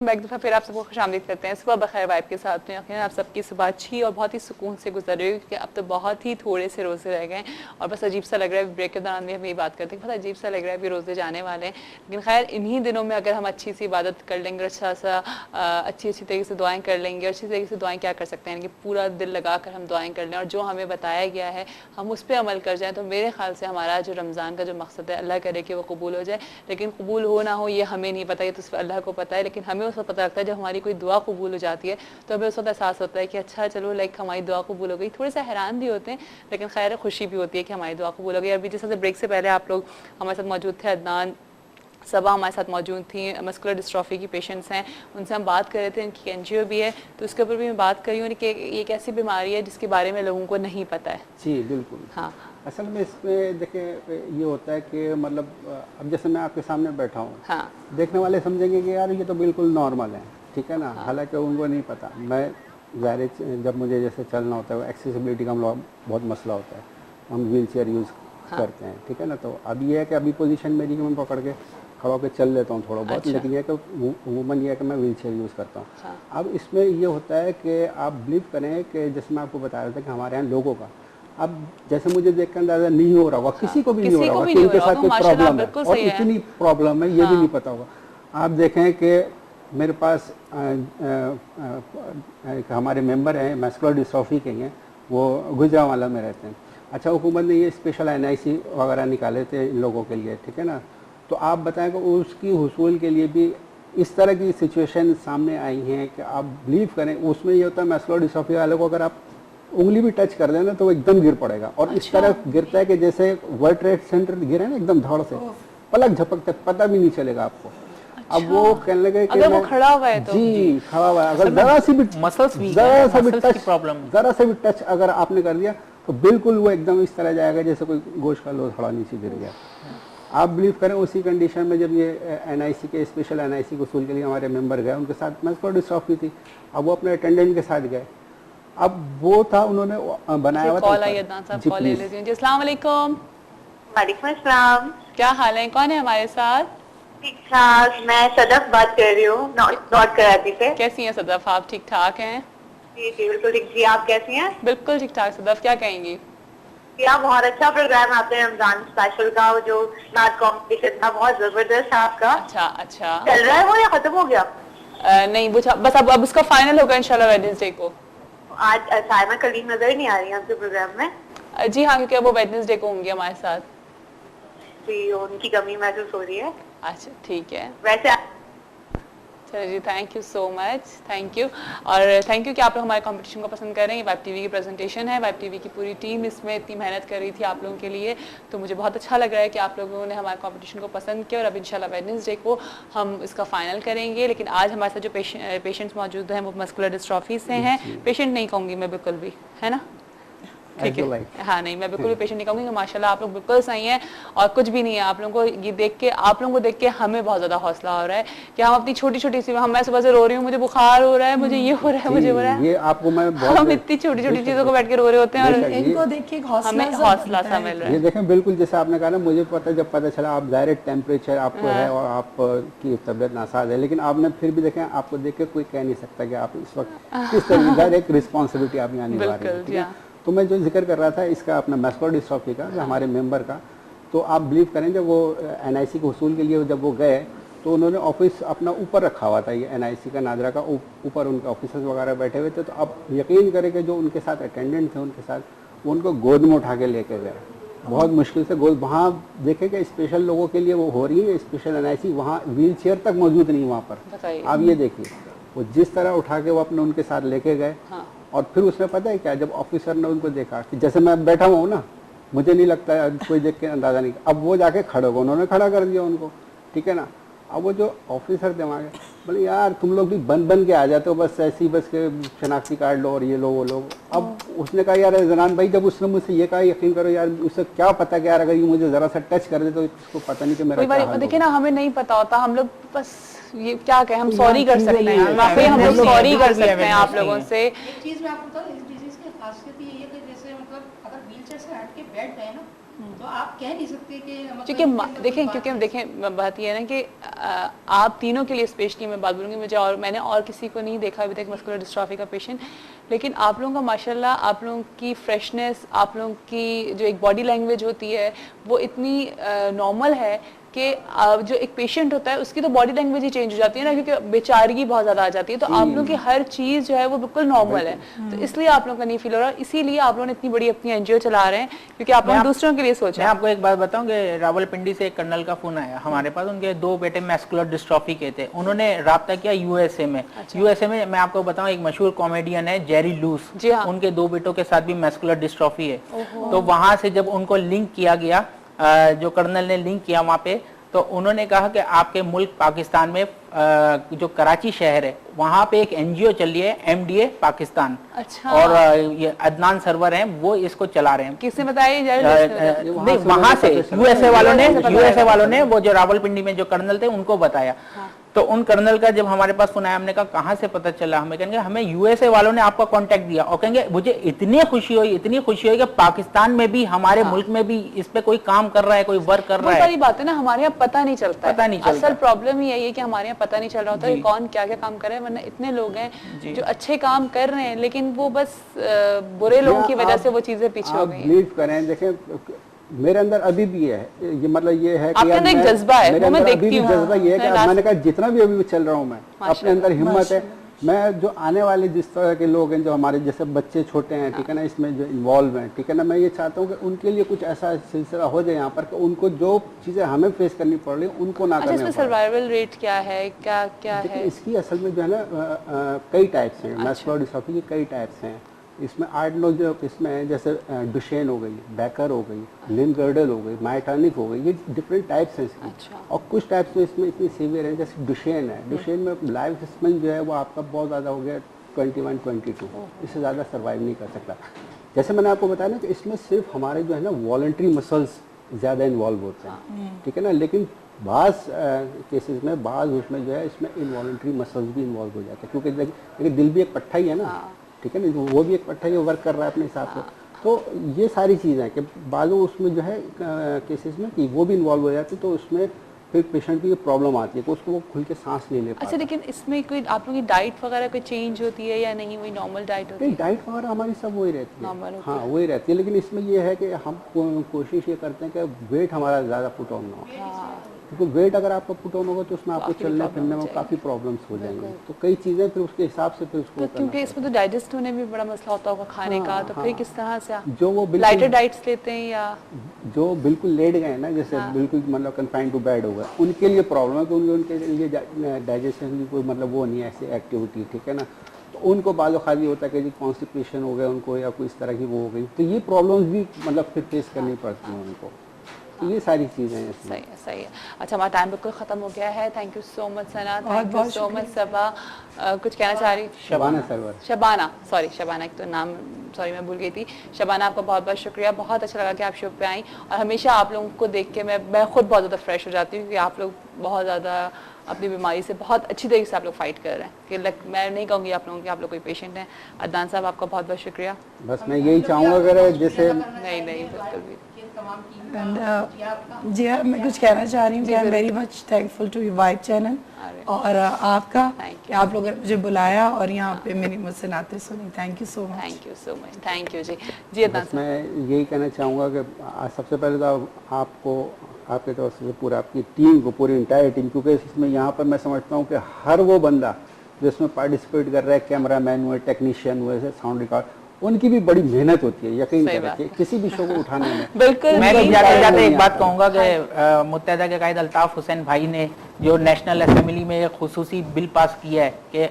एक दफ़ा फिर आप सबको खुशामदीद करते हैं। सुबह बखैर वाइब के साथ में यकीनन आप सबकी सुबह अच्छी और बहुत ही सुकून से गुजर रही है, क्योंकि अब तो बहुत ही थोड़े से रोज़े रह गए और बस अजीब सा लग रहा है। ब्रेक के दौरान भी हम यही बात करते हैं, बहुत अजीब सा लग रहा है, अभी रोज़े जाने वाले हैं। लेकिन खैर इन्हीं दिनों में अगर हम अच्छी सी इबादत कर लेंगे, अच्छा सा अच्छी तरीके से दुआएँ कर लेंगे। अच्छी तरीके से दुआएँ क्या कर सकते हैं, यानी कि पूरा दिल लगा कर हम दुआएँ कर लें और जो हमें बताया गया है हम उस पर अमल कर जाएँ, तो मेरे ख्याल से हमारा जो रमज़ान का जो मकसद है, अल्लाह करे कि वो कबूल हो जाए। लेकिन कबूल हो ना हो ये हमें नहीं पता, ये तो सिर्फ अल्लाह को पता है। लेकिन हमें उस वक्त पता लगता है जब हमारी कोई दुआ कबूल हो जाती है, तो हमें उस वक्त एहसास होता है कि अच्छा चलो लाइक हमारी दुआ कबूल हो गई। थोड़े से हैरान भी होते हैं, लेकिन खैर खुशी भी होती है कि हमारी दुआ कबूल हो गई। अभी जैसे ब्रेक से पहले आप लोग हमारे साथ मौजूद थे, अदनान सबा हमारे साथ मौजूद थी, मस्कुलर डिस्ट्रॉफी की पेशेंट्स हैं, उनसे हम बात कर रहे थे। इनकी एनजीओ भी है, तो उसके ऊपर भी मैं बात करी हूँ कि ये एक ऐसी बीमारी है जिसके बारे में लोगों को नहीं पता है। जी बिल्कुल। हाँ, असल में इसमें देखिए ये होता है कि मतलब अब जैसे मैं आपके सामने बैठा हूँ, हाँ, देखने वाले समझेंगे कि यार ये तो बिल्कुल नॉर्मल है, ठीक है ना। हाँ, हालांकि उनको नहीं पता। मैं ज़ाहिर जब मुझे जैसे चलना होता है, एक्सेसिबिलिटी का बहुत मसला होता है, हम व्हील चेयर यूज़ करते हैं, ठीक है ना। तो अब ये है कि अभी पोजीशन मेरी कि मैं पकड़ के खड़ा होकर चल लेता हूँ थोड़ा बहुत। अच्छा। लेकिन ये कि वूमन ये है कि मैं व्हील चेयर यूज़ करता हूँ। हाँ, अब इसमें ये होता है कि आप बिलीव करें कि जैसे मैं आपको बता रहा था कि हमारे यहाँ लोगों का अब जैसे मुझे देख कर अंदाजा नहीं हो रहा होगा, किसी को भी नहीं हो रहा होगा कि उनके साथ कोई प्रॉब्लम है, और इतनी प्रॉब्लम है ये भी नहीं पता होगा। आप देखें कि मेरे पास हमारे मेंबर हैं, मस्कुलर डिस्ट्रॉफी के हैं, वो गुजरांवाला में रहते हैं। अच्छा, हुकूमत ने ये स्पेशल NIC वगैरह निकाले थे इन लोगों के लिए, ठीक है ना। तो आप बताएं कि उसकी हुसूल के लिए भी इस तरह की सिचुएशन सामने आई हैं कि आप बिलीव करें। उसमें ये होता है मस्कुलर डिस्ट्रॉफी वाले को अगर आप उंगली भी टच कर देना तो वो एकदम गिर पड़ेगा, और इस तरह गिरता है कि जैसे वर्ल्ड ट्रेड सेंटर गिरे ना, एकदम धड़ से, पलक झपकते पता भी नहीं चलेगा आपको। अब वो कहने लगे कि अगर वो खड़ा हुआ है तो जी खड़ा हुआ है, अगर जरा सी भी टच अगर आपने कर दिया तो बिल्कुल वो एकदम इस तरह जाएगा जैसे कोई गोश्त का लोथड़ा नीचे गिर गया। आप बिलीव करें उसी कंडीशन में जब ये NIC के स्पेशल NIC को वसूल के लिए हमारे मेंबर गए, उनके साथ मस्कुलर डिस्ट्रॉफी थी। अब वो अपने अटेंडेंट के साथ गए, अब वो था उन्होंने बनाया हुआ कॉल आई अदनान साहब, कॉल ले लेती हूं जी। अस्सलाम वालेकुम। वालेकुम अस्सलाम। क्या हाल है, कौन है हमारे साथ? ठीक ठाक, मैं सदफ बात कर रही हूँ, नॉट कराची से। कैसी हैं सदफ, आप ठीक ठाक हैं? जी जी बिल्कुल ठीक। जी आप कैसी हैं? बिल्कुल ठीक ठाक। सदफ क्या कहेंगी? क्या बहुत अच्छा प्रोग्राम आपने रमजान स्पेशल का, वो जो नाच कॉम्पिटिशन था बहुत जबरदस्त है आपका। अच्छा अच्छा, चल रहा है वो या खत्म हो गया? नहीं बस अब उसका फाइनल होगा इंशाल्लाह वेडनेसडे को। आज साइमा कलीम नजर ही नहीं आ रही है आपके प्रोग्राम में। जी हाँ, क्योंकि वो वेडनेसडे को होंगे हमारे साथ। जी उनकी कमी महसूस हो रही है। अच्छा ठीक है, वैसे चलो जी, thank you so much, thank you. और थैंक यू कि आप लोग हमारे कंपटीशन को पसंद कर रहे हैं। वाइब टीवी की प्रेजेंटेशन है, वाइब टीवी की पूरी टीम इसमें इतनी मेहनत कर रही थी आप लोगों के लिए, तो मुझे बहुत अच्छा लग रहा है कि आप लोगों ने हमारे कंपटीशन को पसंद किया। और अब इंशाल्लाह वेडनेसडे को हम इसका फाइनल करेंगे। लेकिन आज हमारे साथ जो पेशेंट्स मौजूद हैं वो मस्कुलर डिस्ट्रॉफी से हैं। पेशेंट नहीं कहूँगी मैं बिल्कुल भी, है ना, ठीक है। हाँ नहीं, मैं बिल्कुल भी पेशेंट नहीं कहूँगी कि माशाल्लाह आप लोग बिल्कुल सही हैं और कुछ भी नहीं है। आप लोगों को ये देख के, आप लोगों को देख के हमें बहुत ज़्यादा हौसला हो रहा है कि हम अपनी छोटी छोटी सी, मैं सुबह से रो रही हूँ, मुझे बुखार हो रहा है, मुझे ये हो रहा है, मुझे हो रहा है, ये आपको मैं हम इतनी छोटी छोटी चीज़ों को बैठ के रो रहे होते हैं और इनको देखिए हमें हौसला सा मिल रहा है। ये देखें बिल्कुल जैसे आपने कहा ना, मुझे पता जब पता चला आप डायरेक्ट टेम्परेचर आपको है और आपकी तबीयत नासाज है, लेकिन आपने फिर भी देखें, आपको देख के कोई कह नहीं सकता कि आप इस वक्त किस तरह डायरेक्ट रिस्पॉन्सिबिलिटी आप यहाँ निभा रहे हैं। तो मैं जो जिक्र कर रहा था इसका अपना मस्कुलर डिस्ट्रॉफी का, हमारे मेंबर का, तो आप बिलीव करें जब वो NIC के वसूल के लिए जब वो गए तो उन्होंने ऑफिस अपना ऊपर रखा हुआ था, ये NIC का नादरा का ऊपर उनके ऑफिसर्स वगैरह बैठे हुए थे। तो अब यकीन करें कि जो उनके साथ अटेंडेंट थे उनके साथ, वो उनको गोद में उठा के लेके गए, बहुत मुश्किल से गोद। वहाँ देखें कि स्पेशल लोगों के लिए वो हो रही है स्पेशल NIC, वहाँ व्हील चेयर तक मौजूद नहीं वहाँ पर। आप ये देखिए वो जिस तरह उठा के वो अपने उनके साथ लेके गए। और फिर उसने पता है क्या, जब ऑफिसर ने उनको देखा कि जैसे मैं बैठा हुआ हूँ ना, मुझे नहीं लगता है कोई देख के अंदाजा नहीं, अब वो जाके खड़े हो गए, उन्होंने खड़ा कर दिया उनको, ठीक है ना। अब वो जो ऑफिसर थे वहाँ के बोले यार तुम लोग भी बन के आ जाते हो, बस ऐसी बस के शनाख्ती कार्ड लो और ये लो वो लो। अब उसने कहा यार जनान भाई, जब उसने मुझसे ये कहा, यकीन करो यार उसे क्या पता कि यार अगर ये मुझे जरा सा टच कर दे तो इसको पता नहीं कि मेरा क्या हाल होगा। देखिए ना, हमें नहीं पता होता, हम लोग बस ये क्या कहें, हम सॉरी कर सकते हैं, माफी हम लोग सॉरी कर सकते हैं आप लोगों से। एक चीज मैं आपको बताऊं, इस डिजीज की खासियत ये है कि जैसे मतलब अगर व्हीलचेयर से हट के बैठ गए ना तो आप कह नहीं सकते कि क्योंकि देखें बात ये है ना कि आप तीनों के लिए स्पेशली मैं बात बोलूँगी, मुझे और मैंने और किसी को नहीं देखा अभी तक मस्कुलर डिस्ट्रॉफी का पेशेंट, लेकिन आप लोगों का माशाल्लाह, आप लोगों की फ्रेशनेस, आप लोगों की जो एक बॉडी लैंग्वेज होती है वो इतनी नॉर्मल है कि जो एक पेशेंट होता है उसकी तो बॉडी लैंग्वेज ही चेंज हो जाती है ना, क्योंकि बेचारगी बहुत ज़्यादा आ जाती है। तो आप लोगों की हर चीज़ जो है वो बिल्कुल नॉर्मल है, तो इसलिए आप लोगों का नहीं फील हो रहा, इसीलिए आप लोगों ने इतनी बड़ी अपनी एनजीओ चला रहे हैं, क्योंकि आप लोग दूसरों के लिए सोचा। मैं आपको एक बात बताऊं कि रावलपिंडी से एक कर्नल का फोन आया हमारे पास, उनके 2 बेटे मैस्कुलर डिस्ट्रॉफी के थे, उन्होंने राब्ता किया यूएसए में। यूएसए में मैं आपको बताऊं एक मशहूर कॉमेडियन है जेरी लूस, उनके 2 बेटों के साथ भी मैस्कुलर डिस्ट्रॉफी है। तो वहां से जब उनको लिंक किया गया, जो कर्नल ने लिंक किया वहां पे, तो उन्होंने कहा कि आपके मुल्क पाकिस्तान में जो कराची शहर है वहाँ पे एक एनजीओ चल रही है एमडीए पाकिस्तान। अच्छा। और ये अदनान सरवर हैं वो इसको चला रहे हैं। किसने बताया? नहीं, वहाँ से यूएसए वालों ने वो जो रावलपिंडी में जो कर्नल थे उनको बताया। तो उन कर्नल का जब हमारे पास फोन आया, हमने कहा कहाँ से पता चला, हमें कहेंगे हमें यूएसए वालों ने आपका कांटेक्ट दिया, और कहेंगे मुझे इतनी खुशी हुई कि पाकिस्तान में भी, हमारे मुल्क में भी इस पे कोई काम कर रहा है, कोई वर्क कर रहा है। सारी बात है ना, हमारे यहाँ पता नहीं चलता, असल प्रॉब्लम ही है कि हमारे यहाँ पता नहीं चल रहा होता है कौन क्या क्या काम कर रहा है, वरना इतने लोग हैं जो अच्छे काम कर रहे हैं, लेकिन वो बस बुरे लोगों की वजह से वो चीजें पीछे हो गई। बिलीव करें, देखें मेरे अंदर अभी भी है ये, मतलब ये है कि एक जज्बा है, मेरे अंदर अभी भी जज्बा ये है कि मैंने कहा जितना भी अभी चल रहा हूँ मैं, अपने अंदर हिम्मत है, मैं जो आने वाले जिस तरह के लोग हैं, जो हमारे जैसे बच्चे छोटे हैं, ठीक है ना, इसमें जो इन्वॉल्व हैं, ठीक है ना, मैं ये चाहता हूँ कि उनके लिए कुछ ऐसा सिलसिला हो जाए यहाँ पर कि उनको जो चीज़ें हमें फेस करनी पड़ रही है उनको ना करनी पड़े। सर्वाइवल रेट क्या है, क्या है इसकी? असल में जो है ना कई टाइप्स हैं, मैस्कुलर डिस्ट्रॉफी के कई टाइप्स हैं। इसमें 8 लोग जो इसमें हैं, जैसे डुशेन हो गई, बैकर हो गई, लिन-गर्डल हो गई, माइटॉनिक हो गई, ये डिफरेंट टाइप्स हैं इसकी। अच्छा। और कुछ टाइप्स में इसमें इतनी सीवियर है, जैसे डुशेन है, डुशेन में लाइफ स्पेन जो है वो आपका बहुत ज़्यादा हो गया 21-22, इससे ज़्यादा सर्वाइव नहीं कर सकता। जैसे मैंने आपको बताया ना कि इसमें सिर्फ हमारे जो है ना वॉलंटरी मसल्स ज़्यादा इन्वॉल्व होते हैं, ठीक है ना, लेकिन बाज़ केसेस में उसमें जो है इसमें इनवॉलंटरी मसल्स भी इन्वॉल्व हो जाते हैं, क्योंकि देखिए दिल भी एक पट्टा ही है ना, ठीक है ना, वो भी एक पट्टा ही वर्क कर रहा है अपने हिसाब से। तो ये सारी चीज़ें हैं कि बाज़ों उसमें जो है केसेस में कि वो भी इन्वॉल्व हो जाते, तो उसमें फिर पेशेंट की ये प्रॉब्लम आती है कि उसको वो खुल के सांस नहीं ले पाता। अच्छा, लेकिन इसमें कोई आप लोगों की डाइट वगैरह कोई चेंज होती है या नहीं, वही नॉर्मल डाइट होती है? डाइट वगैरह हमारी सब वही रहती है, हाँ है। वही रहती है, लेकिन इसमें ये है कि हम कोशिश ये करते हैं कि वेट हमारा ज़्यादा पुट ऑन ना हो, क्योंकि वेट अगर आपका पुट ऑन होगा तो उसमें आपको चलने फिरने में काफ़ी प्रॉब्लम्स हो जाएंगे, तो कई चीज़ें फिर उसके हिसाब से फिर उसको क्योंकि इसमें तो डाइजेस्ट होने में बड़ा मसला होता होगा खाने का, तो फिर किस तरह से जो वो लाइटर डाइट्स लेते हैं या जो बिल्कुल लेट गए ना, जैसे बिल्कुल मतलब कन्फाइंड टू बेड हो गए, उनके लिए प्रॉब्लम है कि उनके लिए डाइजेशन की कोई मतलब वो नहीं है ऐसी एक्टिविटी, ठीक है ना, तो उनको बालो खाली होता है कि जी कॉन्स्टिपेशन हो गया उनको या कोई इस तरह की वो हो गई, तो ये प्रॉब्लम्स भी मतलब फिर फेस करनी पड़ती हैं उनको। ये सारी चीज़ें हैं। सही है। अच्छा, हमारा टाइम बिल्कुल ख़त्म हो गया है। Thank you so much Sana, thank you so much Saba. कुछ कहना चाह रही? शबाना सरवर, शबाना की तो नाम सॉरी मैं भूल गई थी। शबाना, आपका बहुत बहुत शुक्रिया, बहुत अच्छा लगा कि आप शो पे आई, और हमेशा आप लोगों को देख के मैं खुद बहुत ज़्यादा फ्रेश हो जाती हूँ, क्योंकि आप लोग बहुत ज़्यादा अपनी बीमारी से बहुत अच्छी तरीके से आप लोग फाइट कर रहे हैं, कि मैं नहीं कहूँगी आप लोगों के आप लोग कोई पेशेंट हैं। अदनान साहब, आपका बहुत बहुत शुक्रिया। बस मैं यही चाहूँगा अगर जैसे नहीं बिल्कुल भी जी हाँ, मैं कुछ कहना चाह रही हूँ कि I am very much thankful to you vibe channel और आपका कि आप लोगों ने मुझे बुलाया और यहाँ पे मेरी मुझसे नाते सुनी। Thank you so much. Thank you जी। मैं यही कहना चाहूँगा कि सबसे पहले तो आपको आपके तरफ से पूरा आपकी टीम को, पूरी इंटायर टीम, क्योंकि इसमें यहाँ पर मैं समझता हूँ कि हर वो बंदा जो इसमें पार्टिसिपेट कर रहा है, कैमरा मैन हुए, टेक्नीशियन हुए, साउंड रिकॉर्ड, उनकी भी बड़ी मेहनत होती है, यकीन करें किसी भी शो को उठाने में। बिल्कुल। मैं तो जाते एक बात कहूँगा कि मुत्तहदा के कायद अल्ताफ हुसैन भाई ने जो नेशनल असेंबली में एक खुसूसी बिल पास किया है कि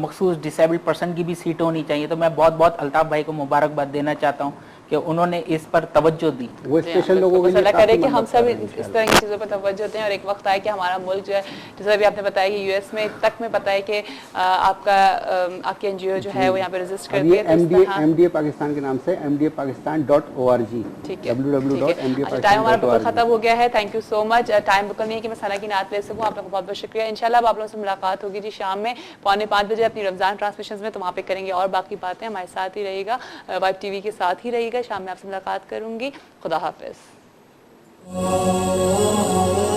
मखसूस डिसेबल्ड पर्सन की भी सीट होनी चाहिए, तो मैं बहुत बहुत अल्ताफ भाई को मुबारकबाद देना चाहता हूँ कि उन्होंने इस पर तवज्जो दी। वो स्पेशल लोगों को अल्लाह करे कि हम सब इस तरह की चीज़ों पर तवज्जो दें, और एक वक्त आए कि हमारा मुल्क जो है, जैसे अभी आपने बताया कि यूएस में तक में पता है कि आपकी एनजीओ जो है वो यहाँ पे रजिस्टर करती है, एमडीए पाकिस्तान के नाम से mdapakistan.org, ठीक है। www.mdapakistan.org। टाइम हमारा बिल्कुल खत्म हो गया है। Thank you so much. Time बिल्कुल नहीं है कि मैं सना की नात ले सकूँ। आप लोगों को बहुत बहुत शुक्रिया। इंशाल्लाह अब आप लोगों से मुलाकात होगी जी शाम में 4:45 बजे अपनी रमजान ट्रांसमिशन में, तो वहाँ पे करेंगे और बाकी बातें। हमारे साथ ही रहिएगा, वाइब टीवी के साथ ही रहिएगा। शाम में आपसे मुलाकात करूंगी। खुदा हाफिज। है।